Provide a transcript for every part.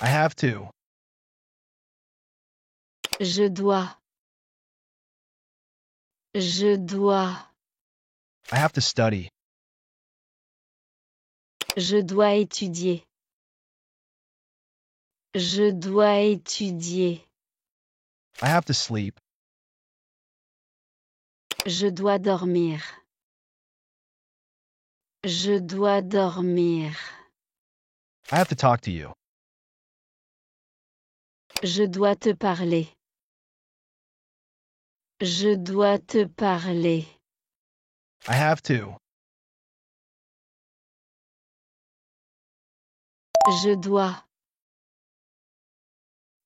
I have to. Je dois. Je dois. I have to study. Je dois étudier. Je dois étudier. I have to sleep. Je dois dormir. Je dois dormir. I have to talk to you. Je dois te parler. Je dois te parler. I have to. Je dois.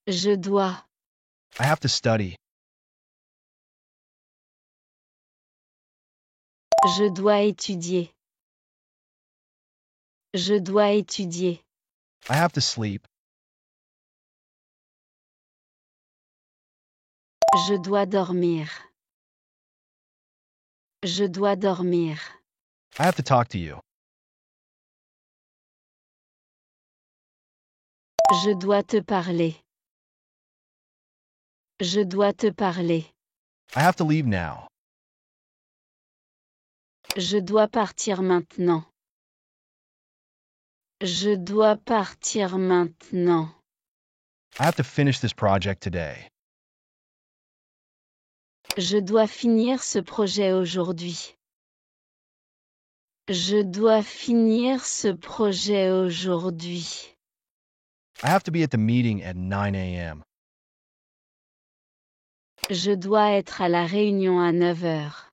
Je dois. I have to study. Je dois étudier. Je dois étudier. I have to sleep. Je dois dormir. Je dois dormir. I have to talk to you. Je dois te parler. Je dois te parler. I have to leave now. Je dois partir maintenant. Je dois partir maintenant. I have to finish this project today. Je dois finir ce projet aujourd'hui. Je dois finir ce projet aujourd'hui. I have to be at the meeting at 9 a.m. Je dois être à la réunion à 9 heures.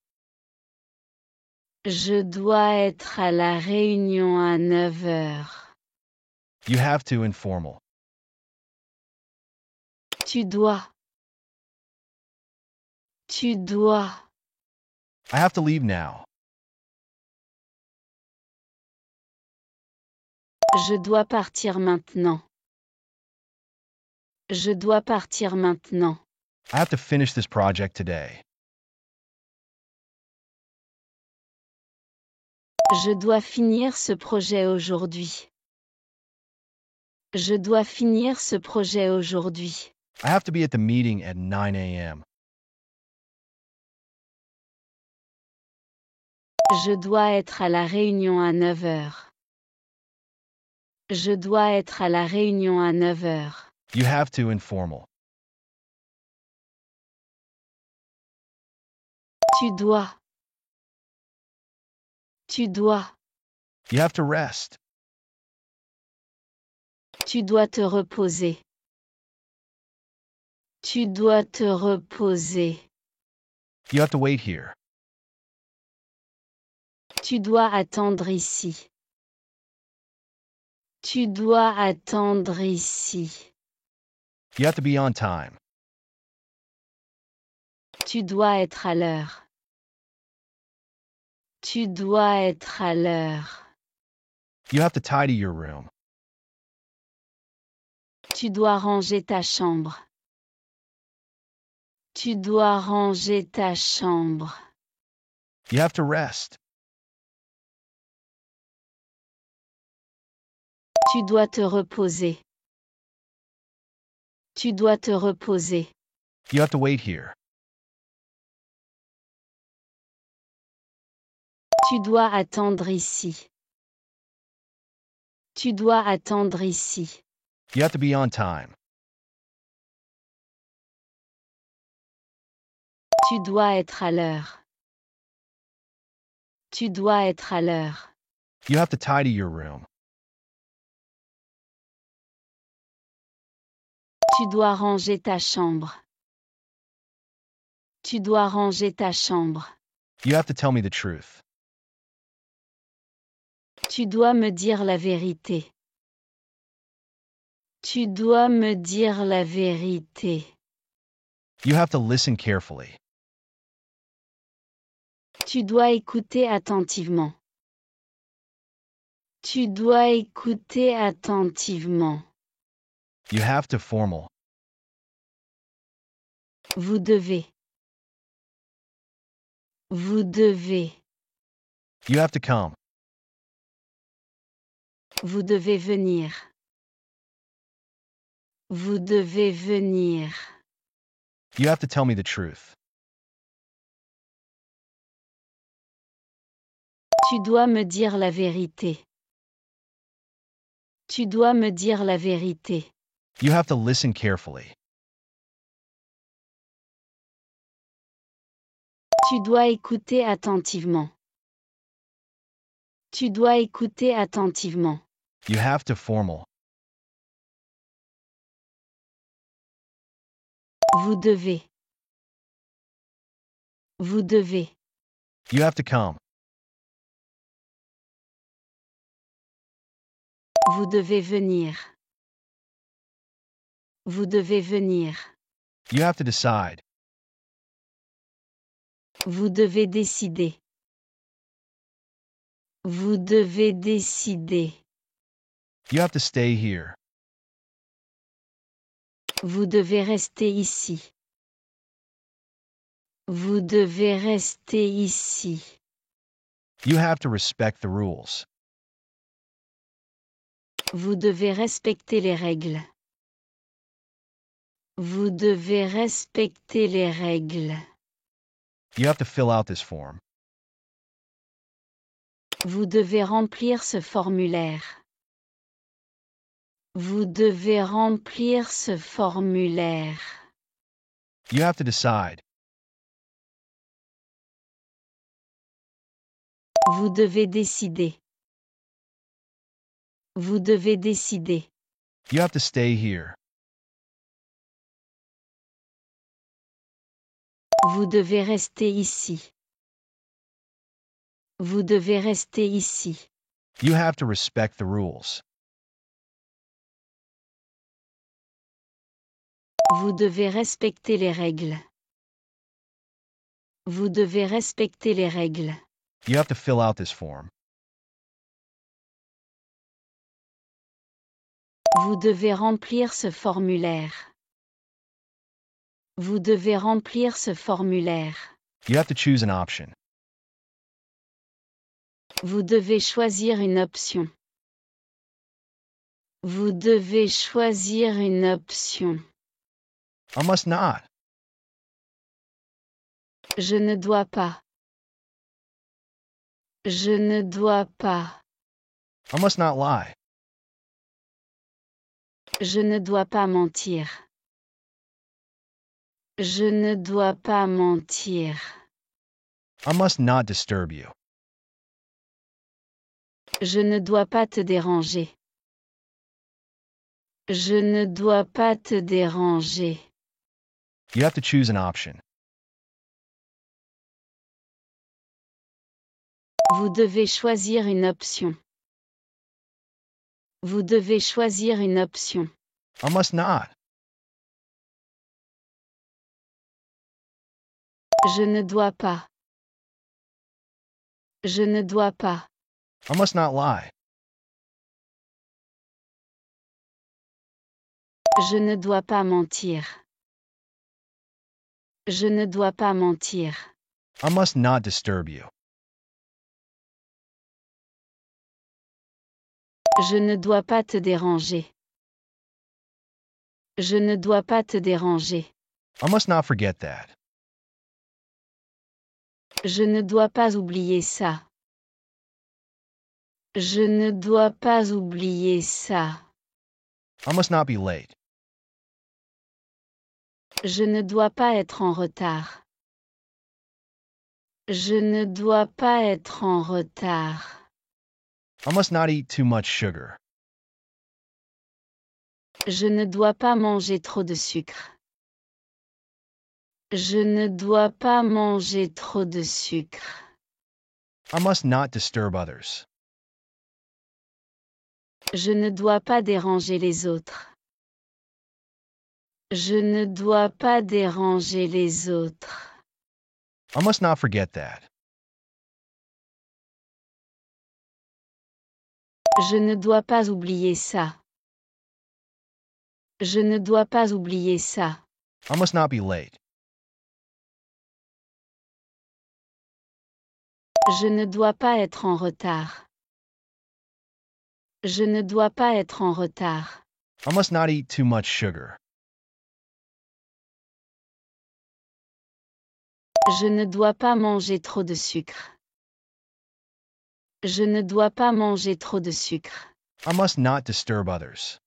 Je dois être à la réunion à 9 heures. You have to informal. Tu dois. Tu dois. I have to leave now. Je dois partir maintenant. Je dois partir maintenant. I have to finish this project today. Je dois finir ce projet aujourd'hui. Je dois finir ce projet aujourd'hui. I have to be at the meeting at 9 a.m. Je dois être à la réunion à 9 heures. Je dois être à la réunion à 9 heures. You have to informal. Tu dois. Tu dois. You have to rest. Tu dois te reposer. Tu dois te reposer. You have to wait here. Tu dois attendre ici. Tu dois attendre ici. You have to be on time. Tu dois être à l'heure. Tu dois être à l'heure. You have to tidy your room. Tu dois ranger ta chambre. Tu dois ranger ta chambre. You have to rest. Tu dois te reposer. Tu dois te reposer. You have to wait here. Tu dois attendre ici. Tu dois attendre ici. You have to be on time. Tu dois être à l'heure. Tu dois être à l'heure. You have to tidy your room. Tu dois ranger ta chambre. Tu dois ranger ta chambre. You have to tell me the truth. Tu dois me dire la vérité. Tu dois me dire la vérité. You have to listen carefully. Tu dois écouter attentivement. Tu dois écouter attentivement. You have to formal. Vous devez. Vous devez. You have to come. Vous devez venir. Vous devez venir. You have to tell me the truth. Tu dois me dire la vérité. Tu dois me dire la vérité. You have to listen carefully. Tu dois écouter attentivement. Tu dois écouter attentivement. You have to formal. Vous devez. Vous devez. You have to come. Vous devez venir. Vous devez venir. You have to decide. Vous devez décider. Vous devez décider. You have to stay here. Vous devez rester ici. Vous devez rester ici. You have to respect the rules. Vous devez respecter les règles. Vous devez respecter les règles. You have to fill out this form. Vous devez remplir ce formulaire. Vous devez remplir ce formulaire. You have to decide. Vous devez décider. Vous devez décider. You have to stay here. Vous devez rester ici. Vous devez rester ici. You have to respect the rules. Vous devez respecter les règles. Vous devez respecter les règles. You have to fill out this form. Vous devez remplir ce formulaire. Vous devez remplir ce formulaire. You have to choose an option. Vous devez choisir une option. Vous devez choisir une option. I must not. Je ne dois pas. Je ne dois pas. I must not lie. Je ne dois pas mentir. Je ne dois pas mentir. I must not disturb you. Je ne dois pas te déranger. Je ne dois pas te déranger. You have to choose an option. Vous devez choisir une option. Vous devez choisir une option. I must not. Je ne dois pas. Je ne dois pas. I must not lie. Je ne dois pas mentir. Je ne dois pas mentir. I must not disturb you. Je ne dois pas te déranger. Je ne dois pas te déranger. I must not forget that. Je ne dois pas oublier ça. Je ne dois pas oublier ça. I must not be late. Je ne dois pas être en retard. Je ne dois pas être en retard. I must not eat too much sugar. Je ne dois pas manger trop de sucre. Je ne dois pas manger trop de sucre. I must not disturb others. Je ne dois pas déranger les autres. Je ne dois pas déranger les autres. I must not forget that. Je ne dois pas oublier ça. Je ne dois pas oublier ça. I must not be late. Je ne dois pas être en retard. Je ne dois pas être en retard. I must not eat too much sugar. Je ne dois pas manger trop de sucre. Je ne dois pas manger trop de sucre. I must not disturb others.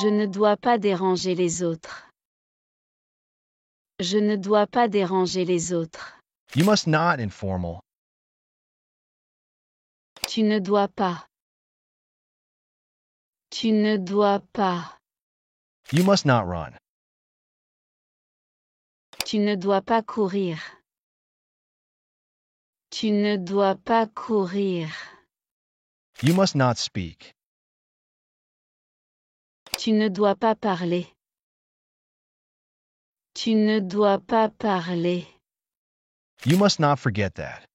Je ne dois pas déranger les autres. Je ne dois pas déranger les autres. You must not informal. Tu ne dois pas. Tu ne dois pas. You must not run. Tu ne dois pas courir. Tu ne dois pas courir. You must not speak. Tu ne dois pas parler. Tu ne dois pas parler. You must not forget that.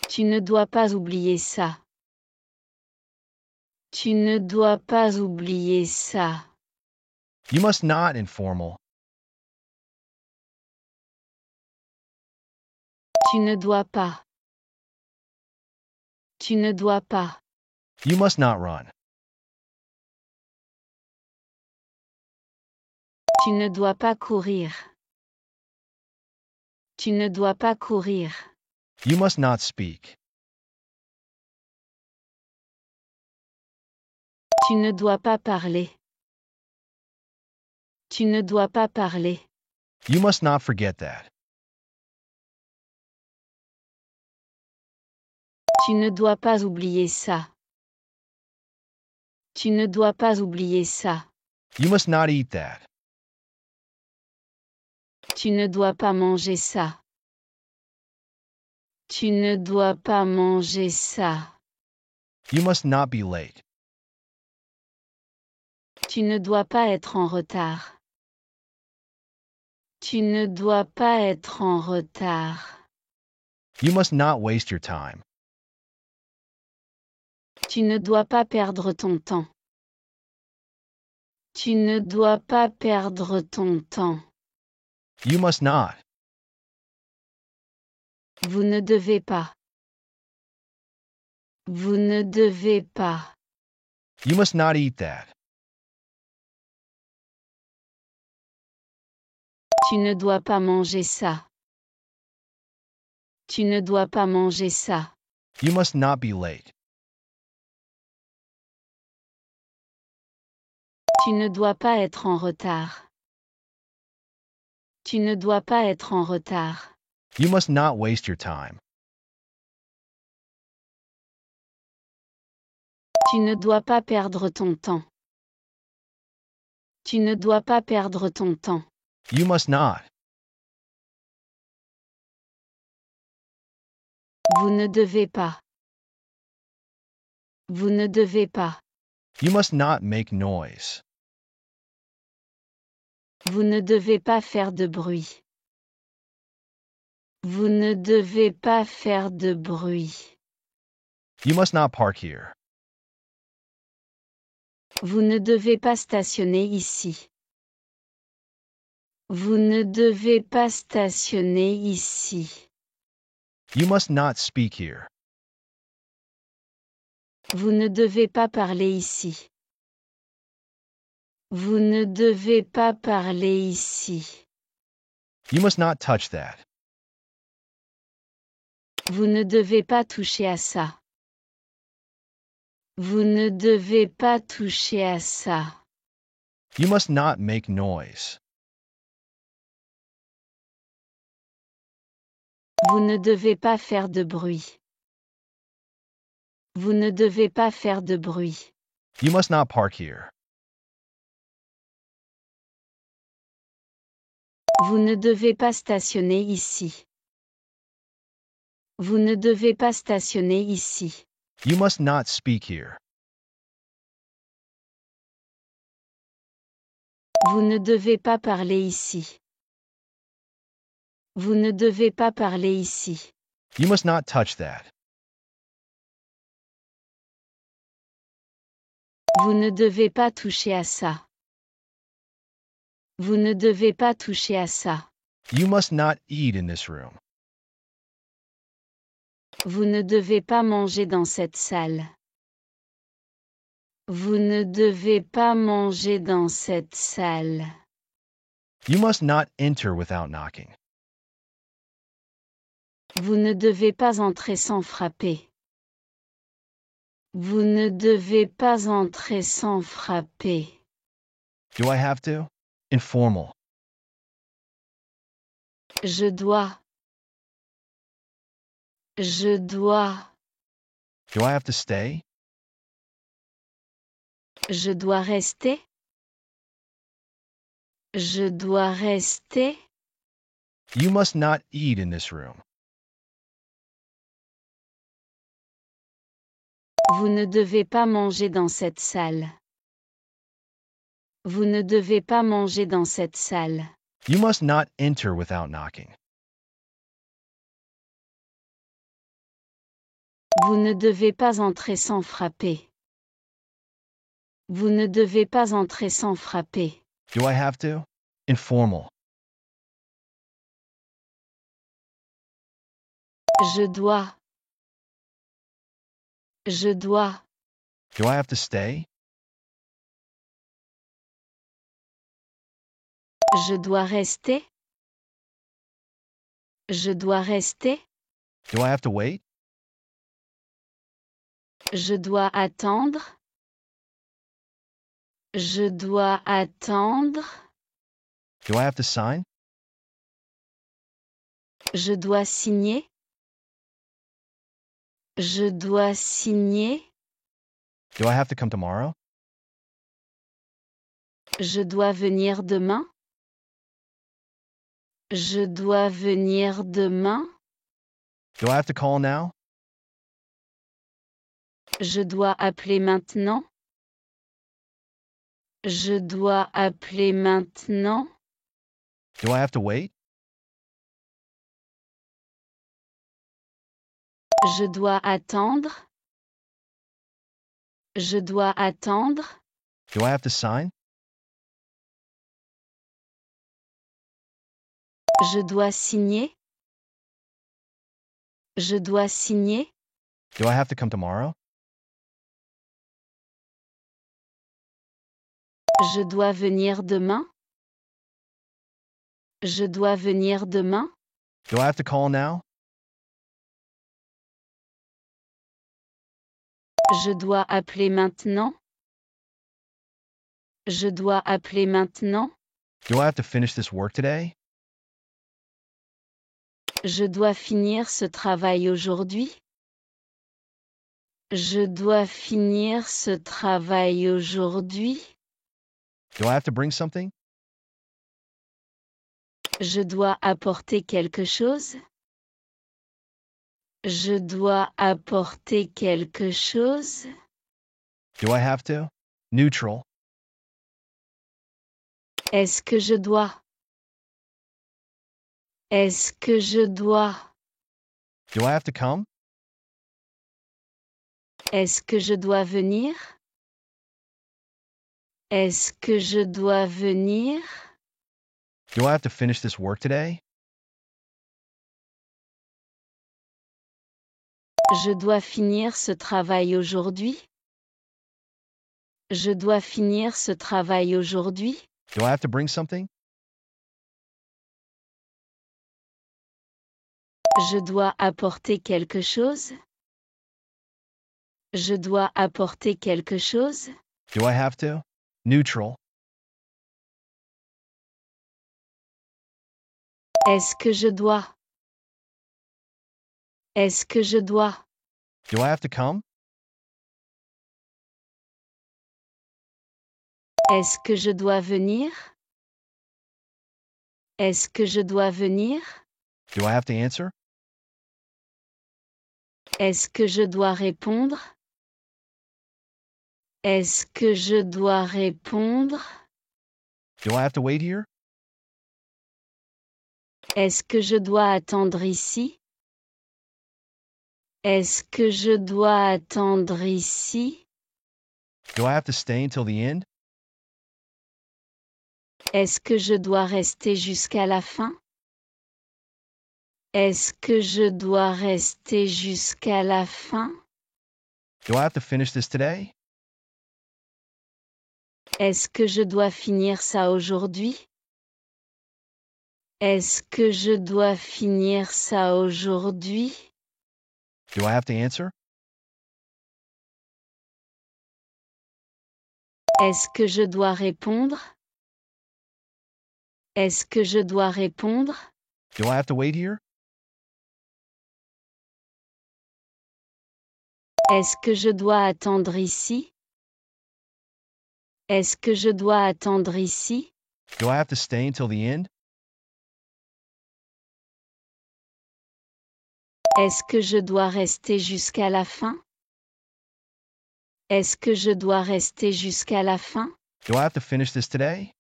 Tu ne dois pas oublier ça. Tu ne dois pas oublier ça. You must not informal. Tu ne dois pas. Tu ne dois pas. You must not run. Tu ne dois pas courir. Tu ne dois pas courir. You must not speak. Tu ne dois pas parler. Tu ne dois pas parler. You must not forget that. Tu ne dois pas oublier ça. Tu ne dois pas oublier ça. You must not eat that. Tu ne dois pas manger ça. Tu ne dois pas manger ça. You must not be late. Tu ne dois pas être en retard. Tu ne dois pas être en retard. You must not waste your time. Tu ne dois pas perdre ton temps. Tu ne dois pas perdre ton temps. You must not. Vous ne devez pas. Vous ne devez pas. You must not eat that. Tu ne dois pas manger ça. Tu ne dois pas manger ça. You must not be late. Tu ne dois pas être en retard. Tu ne dois pas être en retard. You must not waste your time. Tu ne dois pas perdre ton temps. Tu ne dois pas perdre ton temps. You must not. Vous ne devez pas. Vous ne devez pas. You must not make noise. Vous ne devez pas faire de bruit. Vous ne devez pas faire de bruit. You must not park here. Vous ne devez pas stationner ici. Vous ne devez pas stationner ici. You must not speak here. Vous ne devez pas parler ici. Vous ne devez pas parler ici. You must not touch that. Vous ne devez pas toucher à ça. Vous ne devez pas toucher à ça. You must not make noise. Vous ne devez pas faire de bruit. Vous ne devez pas faire de bruit. You must not park here. Vous ne devez pas stationner ici. Vous ne devez pas stationner ici. You must not speak here. Vous ne devez pas parler ici. Vous ne devez pas parler ici. You must not touch that. Vous ne devez pas toucher à ça. Vous ne devez pas toucher à ça. You must not eat in this room. Vous ne devez pas manger dans cette salle. Vous ne devez pas manger dans cette salle. You must not enter without knocking. Vous ne devez pas entrer sans frapper. Vous ne devez pas entrer sans frapper. Do I have to? Informal. Je dois. Je dois. Do I have to stay? Je dois rester. Je dois rester. You must not eat in this room. Vous ne devez pas manger dans cette salle. Vous ne devez pas manger dans cette salle. You must not enter without knocking. Vous ne devez pas entrer sans frapper. Vous ne devez pas entrer sans frapper. Do I have to? Informal. Je dois. Je dois. Do I have to stay? Je dois rester. Je dois rester. Do I have to wait? Je dois attendre. Je dois attendre. Do I have to sign? Je dois signer. Je dois signer. Do I have to come tomorrow? Je dois venir demain. Je dois venir demain. Do I have to call now? Je dois appeler maintenant. Je dois appeler maintenant. Do I have to wait? Je dois attendre. Je dois attendre. Do I have to sign? Je dois signer. Je dois signer. Do I have to come tomorrow? Je dois venir demain. Je dois venir demain. Do I have to call now? Je dois appeler maintenant. Je dois appeler maintenant. Do I have to finish this work today? Je dois finir ce travail aujourd'hui. Je dois finir ce travail aujourd'hui. Do I have to bring something? Je dois apporter quelque chose. Je dois apporter quelque chose. Do I have to? Neutral. Est-ce que je dois? Est-ce que je dois? Do I have to come? Est-ce que je dois venir? Est-ce que je dois venir? Do I have to finish this work today? Je dois finir ce travail aujourd'hui. Je dois finir ce travail aujourd'hui. Do I have to bring something? Je dois apporter quelque chose. Je dois apporter quelque chose. Do I have to? Neutral. Est-ce que je dois? Est-ce que je dois? Do I have to come? Est-ce que je dois venir? Est-ce que je dois venir? Do I have to answer? Est-ce que je dois répondre? Est-ce que je dois répondre? Do I have to wait here? Est-ce que je dois attendre ici? Est-ce que je dois attendre ici? Do I have to stay until the end? Est-ce que je dois rester jusqu'à la fin? Est-ce que je dois rester jusqu'à la fin? Do I have to finish this today? Est-ce que je dois finir ça aujourd'hui? Est-ce que je dois finir ça aujourd'hui? Do I have to answer? Est-ce que je dois répondre? Est-ce que je dois répondre? Do I have to wait here? Est-ce que je dois attendre ici? Est-ce que je dois attendre ici? Do I have to stay until the end? Est-ce que je dois rester jusqu'à la fin? Est-ce que je dois rester jusqu'à la fin? Do I have to finish this today?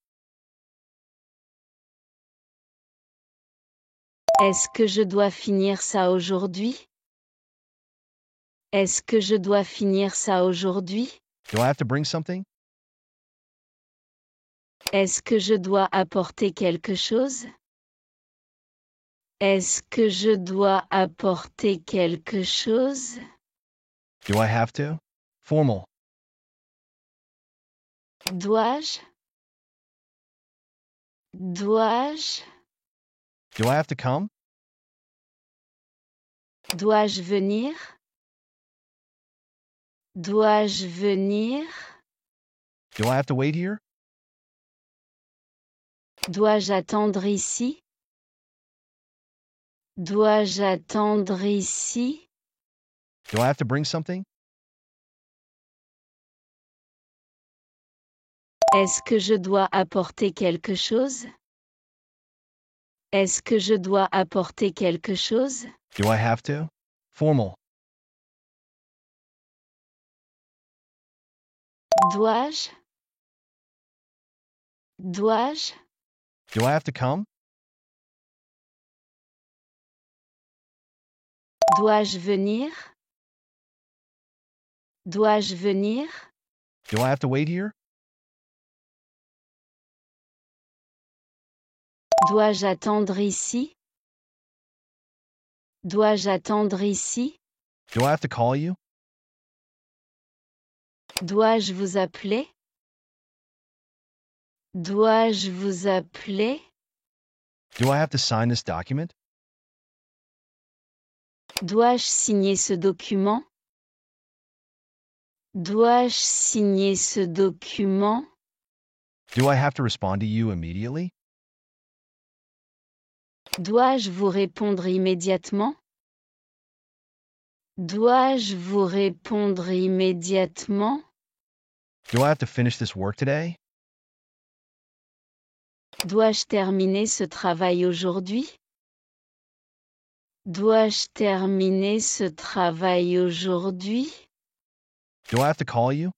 Est-ce que je dois finir ça aujourd'hui? Est-ce que je dois finir ça aujourd'hui? Do I have to bring something? Est-ce que je dois apporter quelque chose? Est-ce que je dois apporter quelque chose? Do I have to? Formal. Dois-je? Dois-je? Do I have to come? Dois-je venir? Dois-je venir? Do I have to wait here? Dois-je attendre ici? Dois-je attendre ici? Do I have to bring something? Est-ce que je dois apporter quelque chose? Est-ce que je dois apporter quelque chose? Do I have to? Formal. Dois-je? Dois-je? Do I have to come? Dois-je venir? Dois-je venir? Do I have to wait here? Dois-je attendre ici? Dois-je attendre ici? Do I have to call you? Dois-je vous appeler? Dois-je vous appeler? Do I have to sign this document? Dois-je signer ce document? Dois-je signer ce document? Do I have to respond to you immediately? Dois-je vous répondre immédiatement? Dois-je vous répondre immédiatement? Do I have to finish this work today? Dois-je terminer ce travail aujourd'hui? Dois-je terminer ce travail aujourd'hui? Do I have to call you?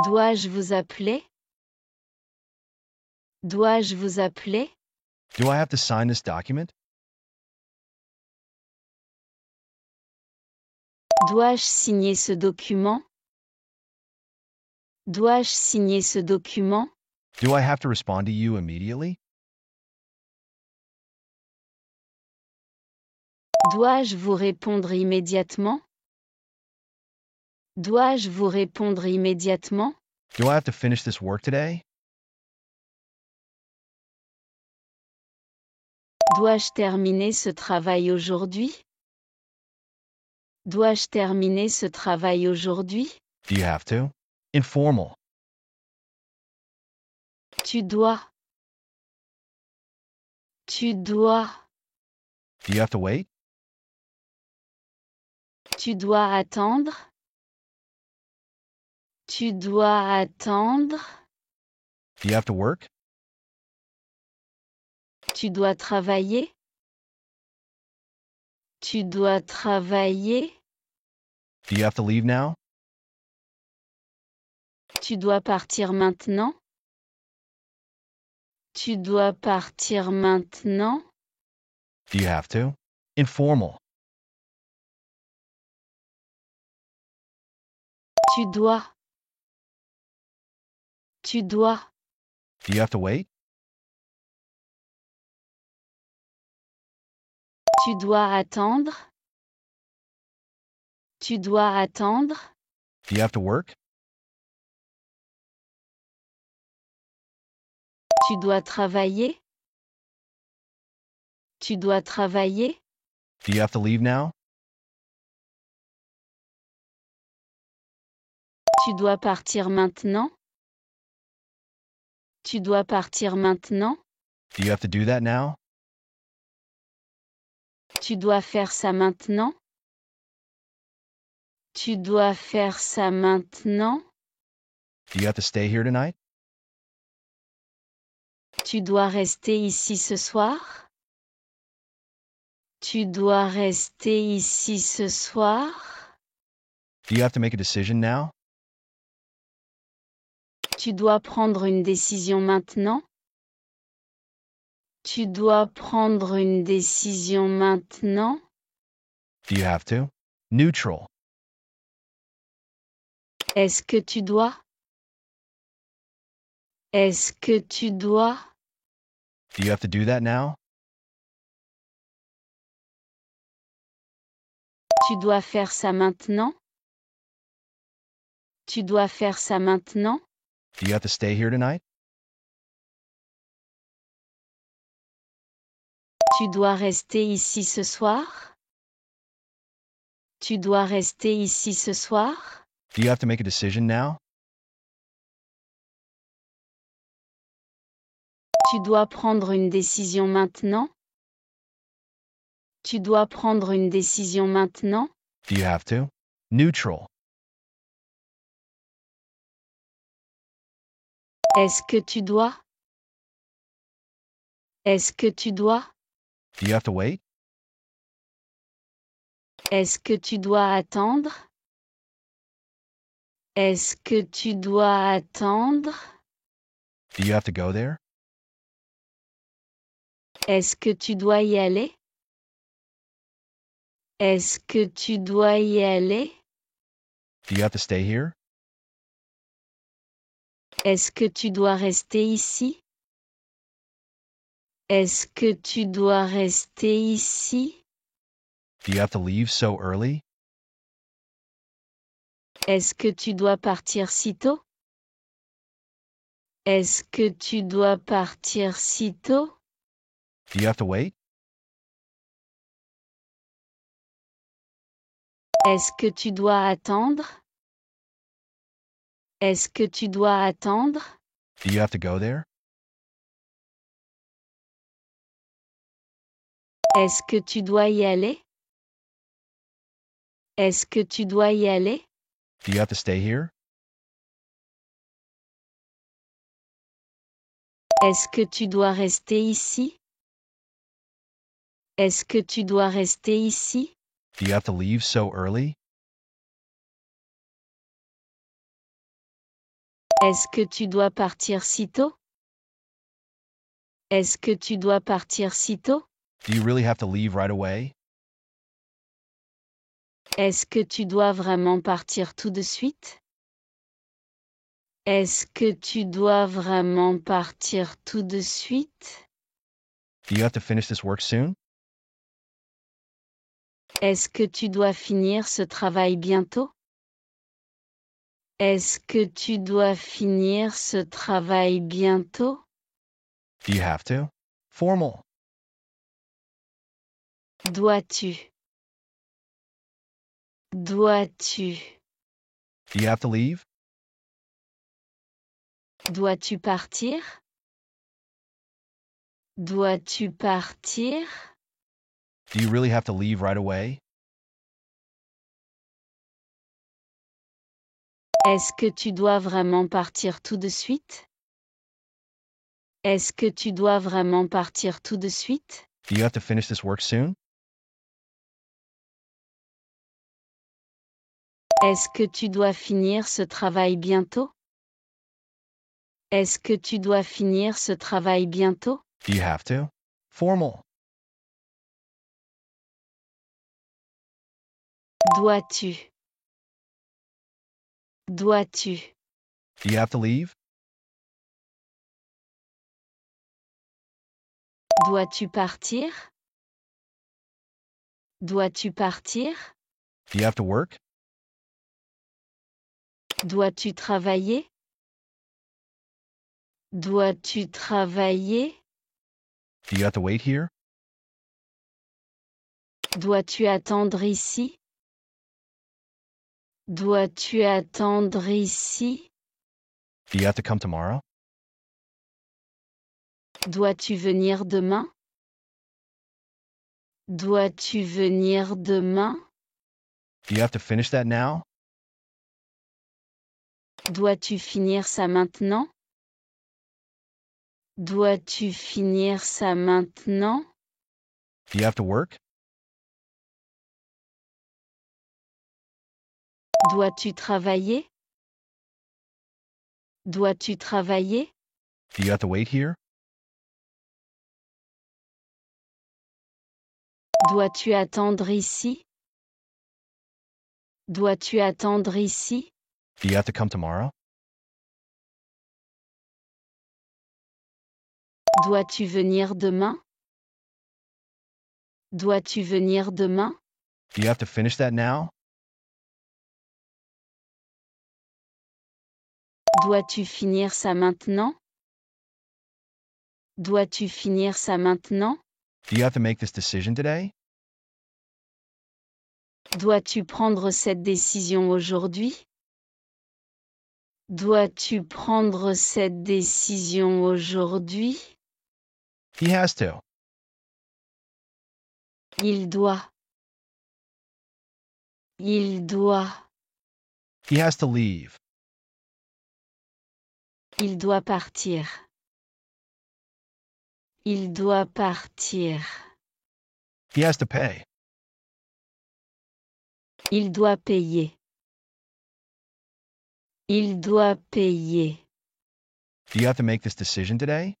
Dois-je vous appeler? Dois-je vous appeler? Do I have to sign this document? Dois-je signer ce document? Dois-je signer ce document? Do I have to respond to you immediately? Dois-je vous répondre immédiatement? Dois-je vous répondre immédiatement? Do I have to finish this work today? Dois-je terminer ce travail aujourd'hui? Dois-je terminer ce travail aujourd'hui? Do you have to? Informal. Tu dois. Tu dois. Do you have to wait? Tu dois attendre. Tu dois attendre. Do you have to work? Tu dois travailler. Tu dois travailler. Do you have to leave now? Tu dois partir maintenant. Tu dois partir maintenant. Do you have to? Informal. Tu dois. Tu dois. Do you have to wait? Tu dois attendre? Tu dois attendre? Do you have to work? Tu dois travailler? Tu dois travailler? Do you have to leave now? Tu dois partir maintenant? Tu dois partir maintenant? Do you have to do that now? Tu dois faire ça maintenant? Tu dois faire ça maintenant? Do you have to stay here tonight? Tu dois rester ici ce soir? Tu dois rester ici ce soir? Do you have to make a decision now? Tu dois prendre une décision maintenant? Tu dois prendre une décision maintenant? Do you have to? Neutral. Est-ce que tu dois? Est-ce que tu dois? Do you have to do that now? Tu dois faire ça maintenant? Tu dois faire ça maintenant? Do you have to stay here tonight? Tu dois rester ici ce soir? Tu dois rester ici ce soir? Do you have to make a decision now? Tu dois prendre une décision maintenant? Tu dois prendre une décision maintenant? Do you have to? Neutral. Est-ce que tu dois? Est-ce que tu dois? Do you have to wait? Est-ce que tu dois attendre? Est-ce que tu dois attendre? Do you have to go there? Est-ce que tu dois y aller? Est-ce que tu dois y aller? Do you have to stay here? Est-ce que tu dois rester ici? Est-ce que tu dois rester ici? Do you have to leave so early? Est-ce que tu dois partir si tôt? Est-ce que tu dois partir si tôt? Do you have to wait? Est-ce que tu dois attendre? Est-ce que tu dois attendre? Do you have to go there? Est-ce que tu dois y aller? Est-ce que tu dois y aller? Do you have to stay here? Est-ce que tu dois rester ici? Est-ce que tu dois rester ici? Do you have to leave so early? Est-ce que tu dois partir si tôt? Est-ce que tu dois partir si tôt? Do you really have to leave right away? Est-ce que tu dois vraiment partir tout de suite? Est-ce que tu dois vraiment partir tout de suite? Do you have to finish this work soon? Est-ce que tu dois finir ce travail bientôt? Est-ce que tu dois finir ce travail bientôt? Do you have to? Formal. Dois-tu? Dois-tu? Do you have to leave? Dois-tu partir? Dois-tu partir? Do you really have to leave right away? Est-ce que tu dois vraiment partir tout de suite? Est-ce que tu dois vraiment partir tout de suite? Do you have to finish this work soon? Est-ce que tu dois finir ce travail bientôt? Est-ce que tu dois finir ce travail bientôt? Do you have to? Formal. Dois-tu? Dois-tu? Do you have to leave? Dois-tu partir? Dois-tu partir? Do you have to work? Dois-tu travailler? Dois-tu travailler? Do you have to wait here? Dois-tu attendre ici? Dois-tu attendre ici? Do you have to come tomorrow? Dois-tu venir demain? Dois-tu venir demain? Do you have to finish that now? Dois-tu finir ça maintenant? Dois-tu finir ça maintenant? Do you have to work? Dois-tu travailler? Dois-tu travailler? Do you have to wait here? Dois-tu attendre ici? Dois-tu attendre ici? Do you have to come tomorrow? Dois-tu venir demain? Dois-tu venir demain? Do you have to finish that now? Dois-tu finir ça maintenant? Dois-tu finir ça maintenant? Do you have to make this decision today? Dois-tu prendre cette décision aujourd'hui? Dois-tu prendre cette décision aujourd'hui? He has to. Il doit. Il doit. He has to leave. Il doit partir. Il doit partir. He has to pay. Il doit payer. Il doit payer. Do you have to make this decision today?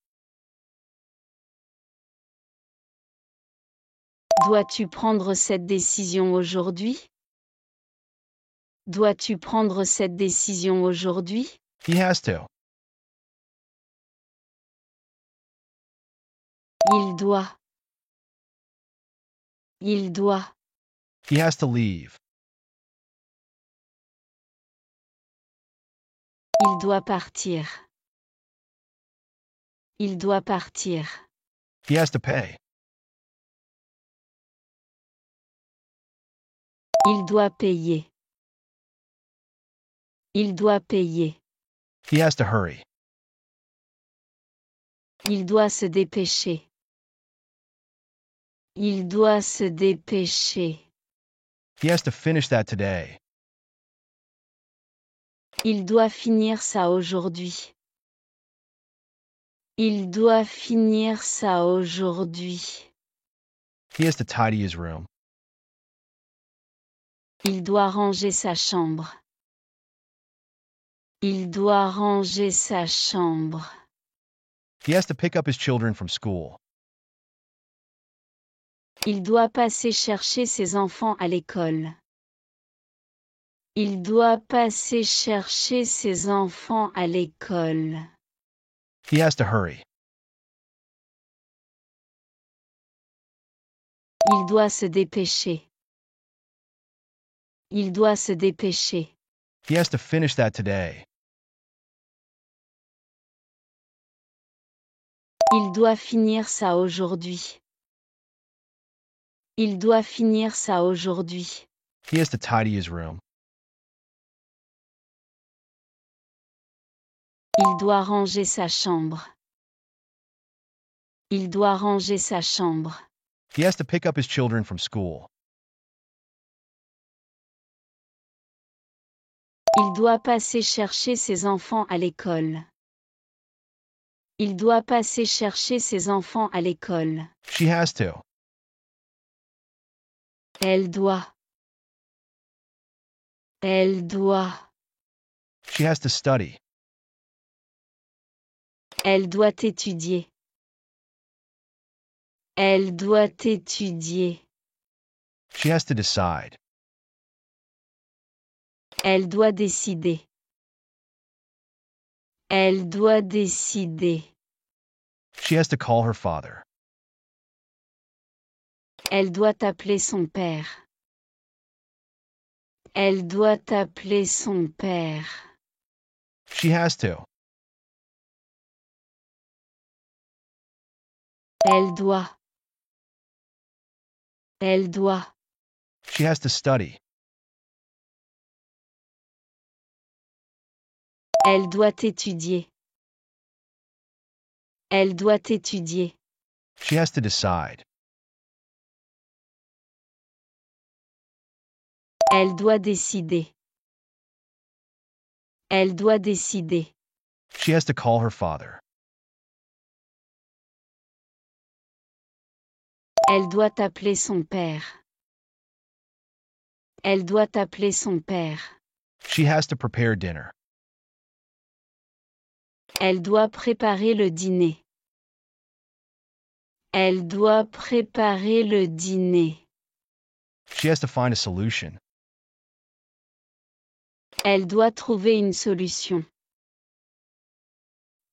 Dois-tu prendre cette décision aujourd'hui? Dois-tu prendre cette décision aujourd'hui? He has to. Il doit. Il doit. He has to leave. Il doit partir. Il doit partir. He has to pay. Il doit payer. Il doit payer. He has to hurry. Il doit se dépêcher. Il doit se dépêcher. He has to finish that today. Il doit finir ça aujourd'hui. Il doit finir ça aujourd'hui. He has to tidy his room. Il doit ranger sa chambre. Il doit ranger sa chambre. He has to pick up his children from school. Il doit passer chercher ses enfants à l'école. Il doit passer chercher ses enfants à l'école. He has to hurry. Il doit se dépêcher. Il doit se dépêcher. He has to finish that today. Il doit finir ça aujourd'hui. Il doit finir ça aujourd'hui. He has to tidy his room. Il doit ranger sa chambre. Il doit ranger sa chambre. He has to pick up his children from school. Il doit passer chercher ses enfants à l'école. Il doit passer chercher ses enfants à l'école. She has to. Elle doit. Elle doit. She has to study. Elle doit étudier. Elle doit étudier. She has to decide. Elle doit décider. Elle doit décider. She has to call her father. Elle doit appeler son père. Elle doit appeler son père. She has to. Elle doit. Elle doit. She has to study. Elle doit étudier. Elle doit étudier. She has to decide. Elle doit décider. Elle doit décider. She has to call her father. Elle doit appeler son père. Elle doit appeler son père. She has to prepare dinner. Elle doit préparer le dîner. Elle doit préparer le dîner. She has to find a solution. Elle doit trouver une solution.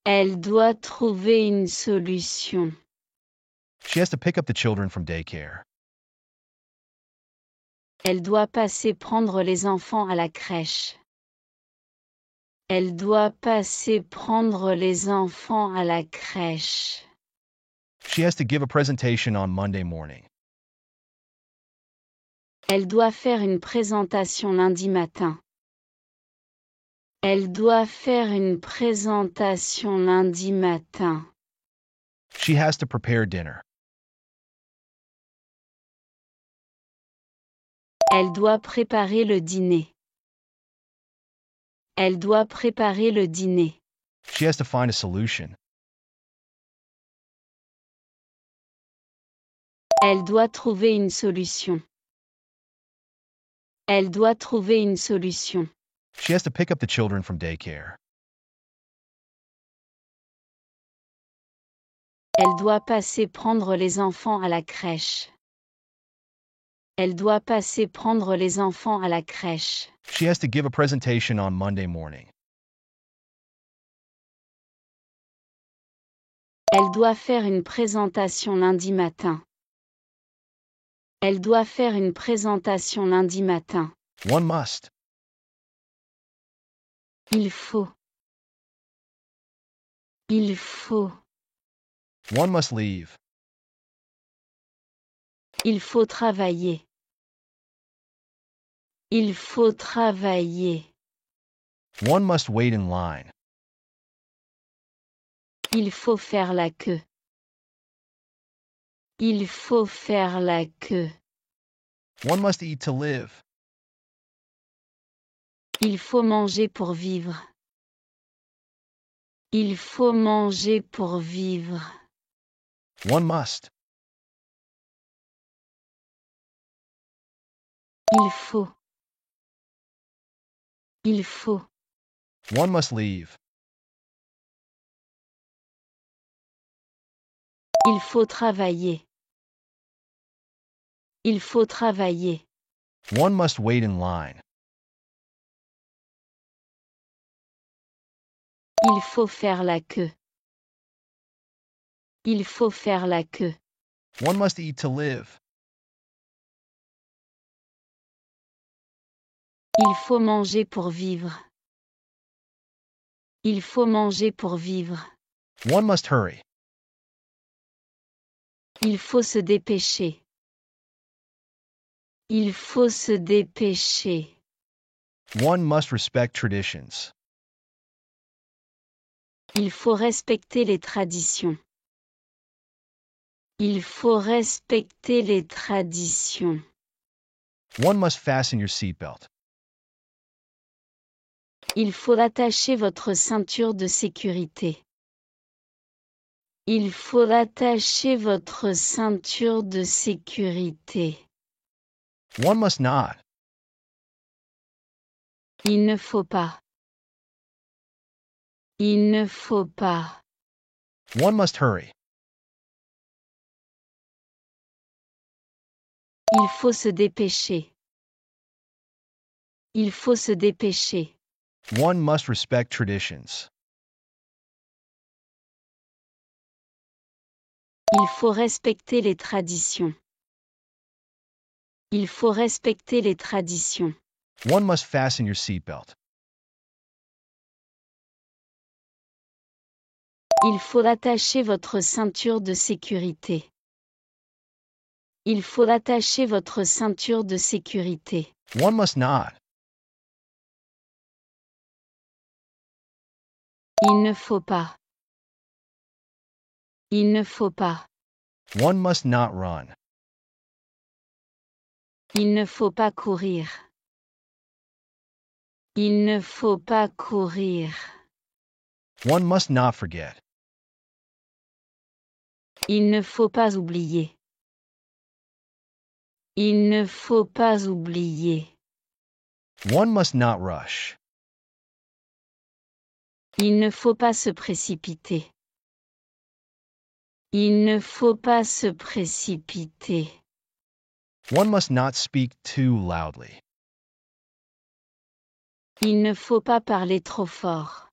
Elle doit trouver une solution. She has to pick up the children from daycare. Elle doit passer prendre les enfants à la crèche. Elle doit passer prendre les enfants à la crèche. She has to give a presentation on Monday morning. Elle doit faire une présentation lundi matin. Elle doit faire une présentation lundi matin. She has to prepare dinner. Elle doit préparer le dîner. Elle doit préparer le dîner. She has to find a solution. Elle doit trouver une solution. Elle doit trouver une solution. She has to pick up the children from daycare. Elle doit passer prendre les enfants à la crèche. Elle doit passer prendre les enfants à la crèche. She has to give a presentation on Monday morning. Elle doit faire une présentation lundi matin. Elle doit faire une présentation lundi matin. One must. Il faut. Il faut. One must leave. Il faut travailler. Il faut travailler. One must wait in line. Il faut faire la queue. Il faut faire la queue. One must eat to live. Il faut manger pour vivre. Il faut manger pour vivre. One must. Il faut. Il faut. One must leave. Il faut travailler. Il faut travailler. One must wait in line. Il faut faire la queue. Il faut faire la queue. One must eat to live. Il faut manger pour vivre. Il faut manger pour vivre. One must hurry. Il faut se dépêcher. Il faut se dépêcher. One must respect traditions. Il faut respecter les traditions. Il faut respecter les traditions. One must fasten your seatbelt. Il faut attacher votre ceinture de sécurité. Il faut attacher votre ceinture de sécurité. One must not. Il ne faut pas. Il ne faut pas. One must hurry. Il faut se dépêcher. Il faut se dépêcher. One must respect traditions. Il faut respecter les traditions. Il faut respecter les traditions. One must fasten your seatbelt. Il faut attacher votre ceinture de sécurité. Il faut attacher votre ceinture de sécurité. One must not. Il ne faut pas. Il ne faut pas. One must not run. Il ne faut pas courir. Il ne faut pas courir. One must not forget. Il ne faut pas oublier. Il ne faut pas oublier. One must not rush. Il ne faut pas se précipiter. Il ne faut pas se précipiter. One must not speak too loudly. Il ne faut pas parler trop fort.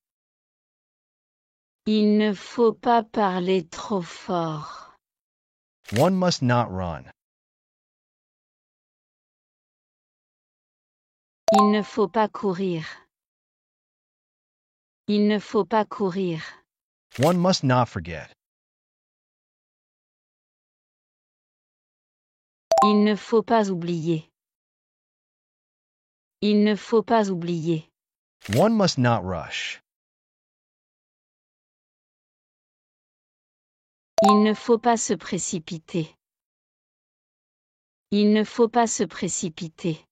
Il ne faut pas parler trop fort. One must not run. Il ne faut pas courir. Il ne faut pas courir. One must not forget. Il ne faut pas oublier. Il ne faut pas oublier. One must not rush. Il ne faut pas se précipiter. Il ne faut pas se précipiter.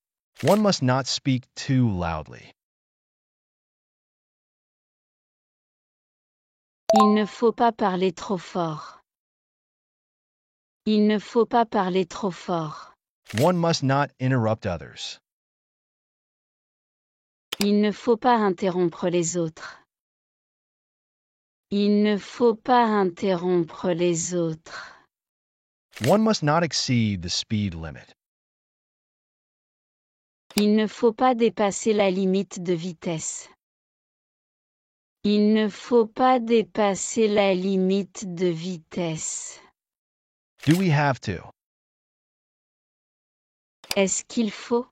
One must not speak too loudly. Il ne faut pas parler trop fort. Il ne faut pas parler trop fort. One must not interrupt others. Il ne faut pas interrompre les autres. Il ne faut pas interrompre les autres. One must not exceed the speed limit. Il ne faut pas dépasser la limite de vitesse. Il ne faut pas dépasser la limite de vitesse. Do we have to? Est-ce qu'il faut?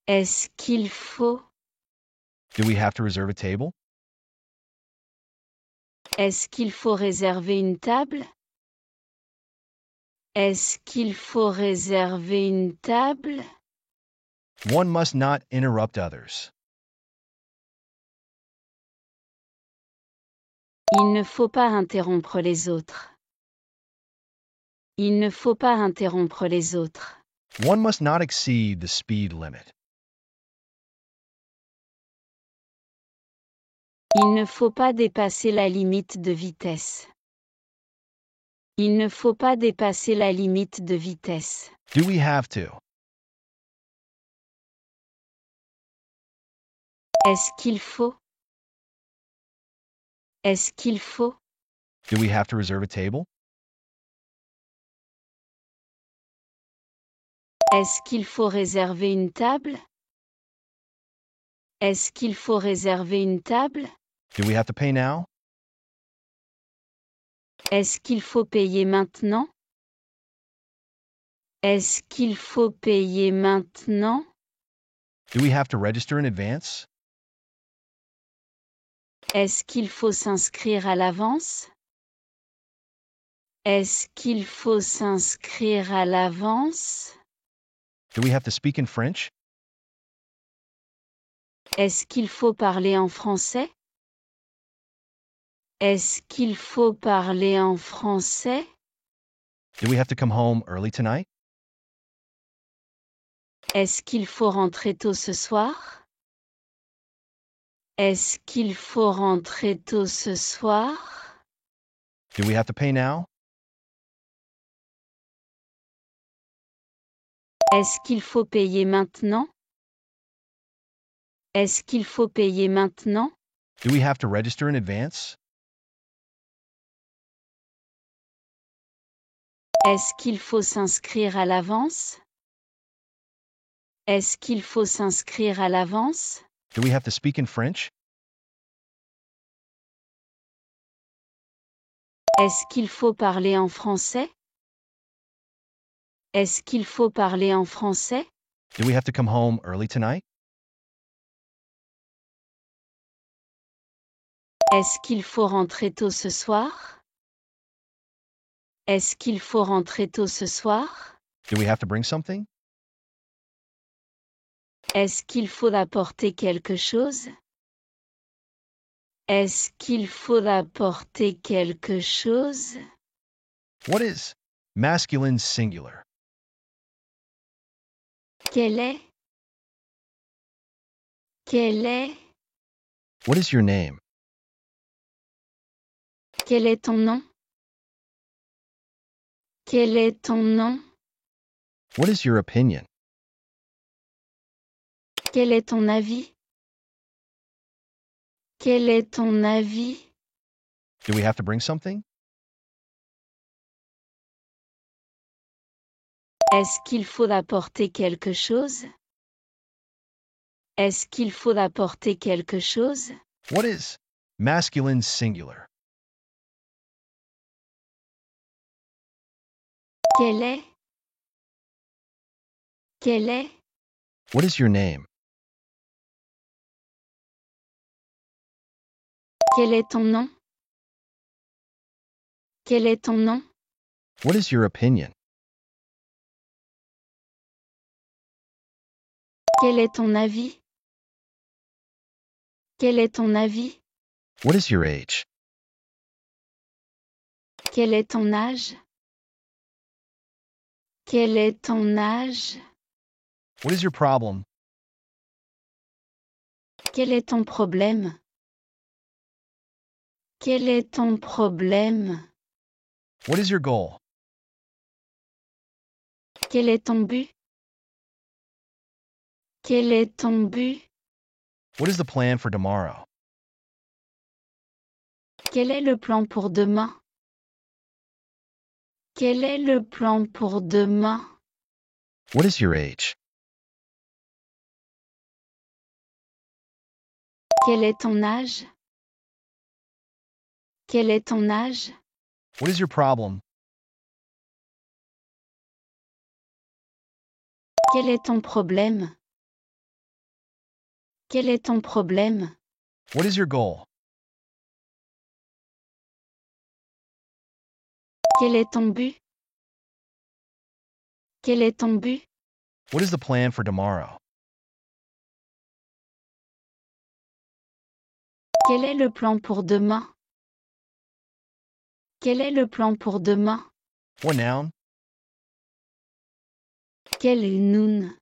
Est-ce qu'il faut? Do we have to reserve a table? Est-ce qu'il faut réserver une table? Est-ce qu'il faut réserver une table? One must not interrupt others. Il ne faut pas interrompre les autres. Il ne faut pas interrompre les autres. One must not exceed the speed limit. Il ne faut pas dépasser la limite de vitesse. Il ne faut pas dépasser la limite de vitesse. Do we have to? Est-ce qu'il faut? Est-ce qu'il faut? Do we have to reserve a table? Est-ce qu'il faut réserver une table? Est-ce qu'il faut réserver une table? Do we have to pay now? Est-ce qu'il faut payer maintenant? Est-ce qu'il faut payer maintenant? Do we have to register in advance? Est-ce qu'il faut s'inscrire à l'avance? Est-ce qu'il faut s'inscrire à l'avance? Do we have to speak in French? Est-ce qu'il faut parler en français? Est-ce qu'il faut parler en français? Do we have to come home early tonight? Est-ce qu'il faut rentrer tôt ce soir? Est-ce qu'il faut rentrer tôt ce soir? Do we have to pay now? Est-ce qu'il faut payer maintenant? Est-ce qu'il faut payer maintenant? Do we have to register in advance? Est-ce qu'il faut s'inscrire à l'avance? Est-ce qu'il faut s'inscrire à l'avance? Do we have to speak in French? Est-ce qu'il faut parler en français? Est-ce qu'il faut parler en français? Do we have to come home early tonight? Est-ce qu'il faut rentrer tôt ce soir? Est-ce qu'il faut rentrer tôt ce soir? Do we have to bring something? Est-ce qu'il faut apporter quelque chose? Est-ce qu'il faut apporter quelque chose? What is masculine singular? Quel est? Quel est? What is your name? Quel est ton nom? Quel est ton nom? What is your opinion? Quel est ton avis? Quel est ton avis? Do we have to bring something? Est-ce qu'il faut apporter quelque chose? Est-ce qu'il faut apporter quelque chose? What is masculine singular? Quel est? Quel est? What is your name? Quel est ton nom? Quel est ton nom? What is your opinion? Quel est ton avis? Quel est ton avis? What is your age? Quel est ton âge? Quel est ton âge? What is your problem? Quel est ton problème? Quel est ton problème? What is your goal? Quel est ton but? Quel est ton but? What is the plan for tomorrow? Quel est le plan pour demain? Quel est le plan pour demain? What is your age? Quel est ton âge? Quel est ton âge? What is your problem? Quel est ton problème? Quel est ton problème? What is your goal? Quel est ton but? Quel est ton but? What is the plan for tomorrow? Quel est le plan pour demain? Quel est le plan pour demain? What noun? Quel est noun?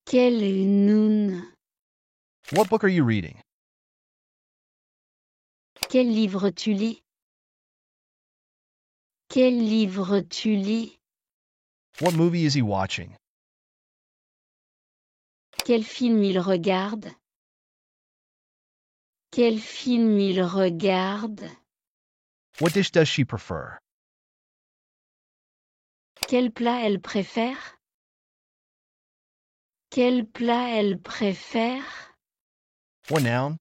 Quel est noun? What book are you reading? Quel livre tu lis? Quel livre tu lis? What movie is he watching? Quel film il regarde? Quel film il regarde? What dish does she prefer? Quel plat elle préfère? Quel plat elle préfère? What noun?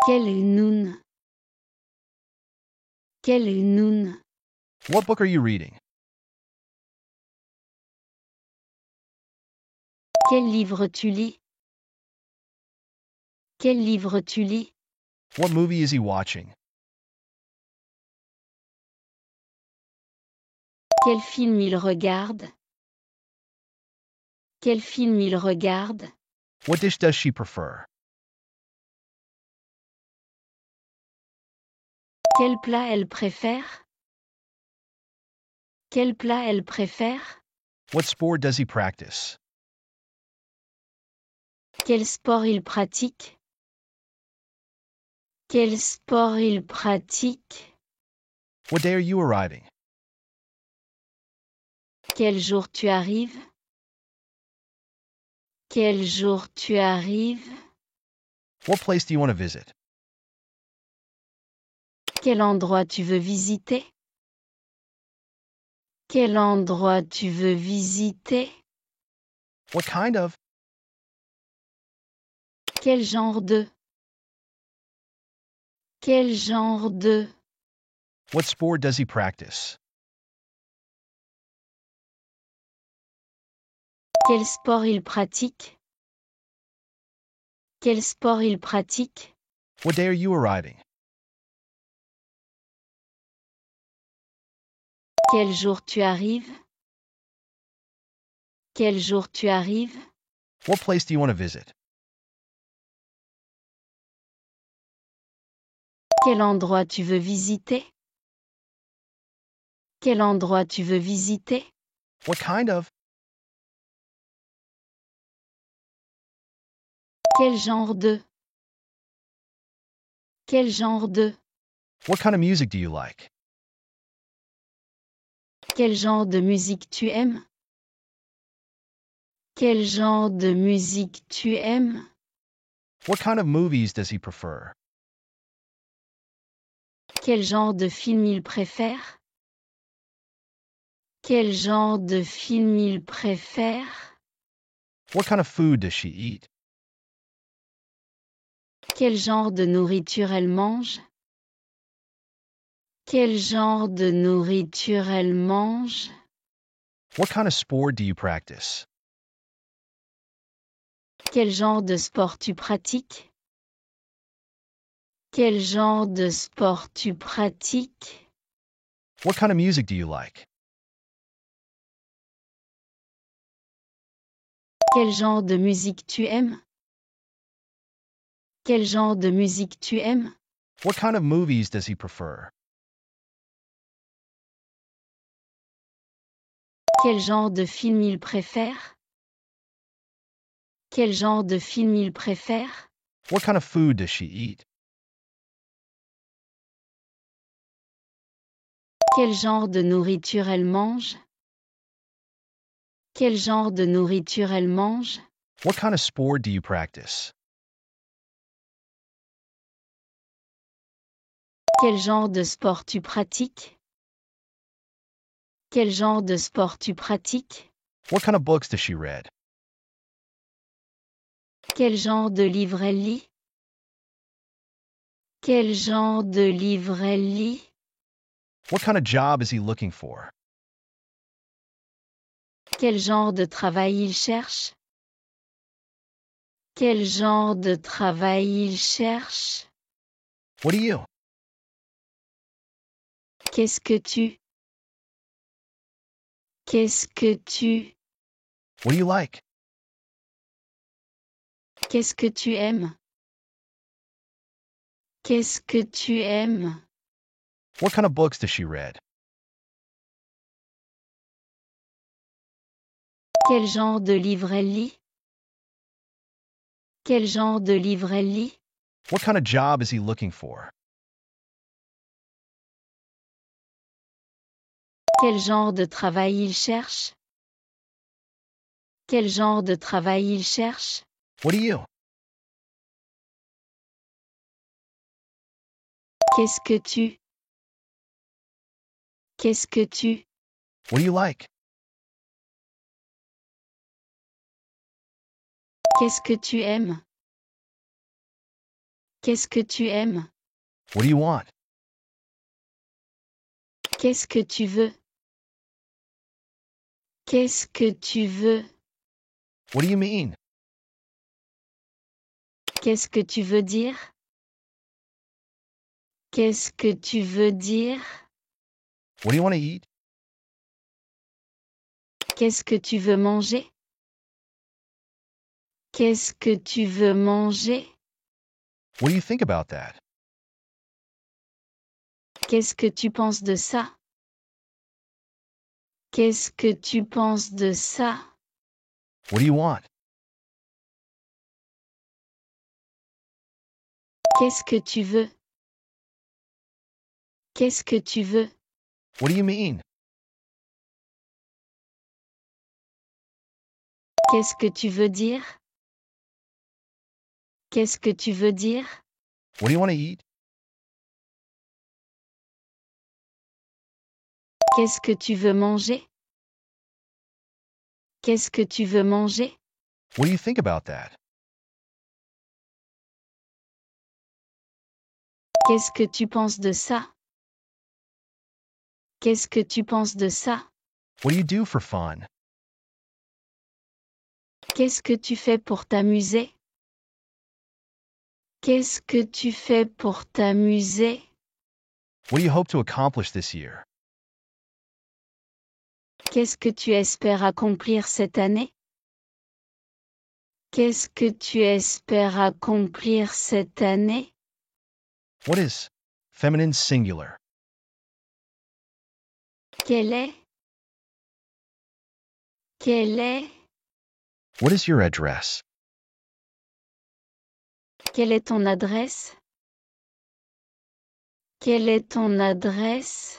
Quel est noun? Quel est noun? What book are you reading? Quel livre tu lis? Quel livre tu lis? What movie is he watching? Quel film il regarde? Quel film il regarde? What dish does she prefer? Quel plat elle préfère? Quel plat elle préfère? What sport does he practice? Quel sport il pratique? Quel sport il pratique? What day are you arriving? Quel jour tu arrives? Quel jour tu arrives? What place do you want to visit? Quel endroit tu veux visiter? Quel endroit tu veux visiter? What kind of? Quel genre de? Quel genre de? What sport does he practice? Quel sport il pratique? Quel sport il pratique? What day are you arriving? Quel jour tu arrives? Quel jour tu arrives? What place do you want to visit? Quel endroit tu veux visiter? Quel endroit tu veux visiter? What kind of? Quel genre de? Quel genre de? What kind of music do you like? Quel genre de musique tu aimes? Quel genre de musique tu aimes? What kind of movies does he prefer? Quel genre de film il préfère? Quel genre de film il préfère? What kind of food does she eat? Quel genre de nourriture elle mange? Quel genre de nourriture elle mange? What kind of sport do you practice? Quel genre de sport tu pratiques? Quel genre de sport tu pratiques? What kind of music do you like? Quel genre de musique tu aimes? Quel genre de musique tu aimes? What kind of movies does he prefer? Quel genre de film il préfère? Quel genre de film il préfère? What kind of food does she eat? Quel genre de nourriture elle mange? Quel genre de nourriture elle mange? What kind of sport do you practice? Quel genre de sport tu pratiques? Quel genre de sport tu pratiques? What kind of books does she read? Quel genre de livre elle lit? Quel genre de livre elle lit? What kind of job is he looking for? Quel genre de travail il cherche? Quel genre de travail il cherche? What do you? Qu'est-ce que tu? Qu'est-ce que tu? What do you like? Qu'est-ce que tu aimes? Qu'est-ce que tu aimes? What kind of books does she read? Quel genre de livre elle lit? Quel genre de livre elle lit? What kind of job is he looking for? Quel genre de travail il cherche? Quel genre de travail il cherche? What do you? Qu'est-ce que tu? Qu'est-ce que tu? What do you like? Qu'est-ce que tu aimes? Qu'est-ce que tu aimes? What do you want? Qu'est-ce que tu veux? Qu'est-ce que tu veux? What do you mean? Qu'est-ce que tu veux dire? Qu'est-ce que tu veux dire? What do you want to eat? Qu'est-ce que tu veux manger? Qu'est-ce que tu veux manger? What do you think about that? Qu'est-ce que tu penses de ça? Qu'est-ce que tu penses de ça? What do you want? Qu'est-ce que tu veux? Qu'est-ce que tu veux? What do you mean? Qu'est-ce que tu veux dire? Qu'est-ce que tu veux dire? What do you want to eat? Qu'est-ce que tu veux manger? Qu'est-ce que tu veux manger? What do you think about that? Qu'est-ce que tu penses de ça? Qu'est-ce que tu penses de ça? What do you do for fun? Qu'est-ce que tu fais pour t'amuser? Qu'est-ce que tu fais pour t'amuser? What do you hope to accomplish this year? Qu'est-ce que tu espères accomplir cette année? Qu'est-ce que tu espères accomplir cette année? What is feminine singular? Quel est? Quel est? What is your address? Quelle est ton adresse? Quelle est ton adresse?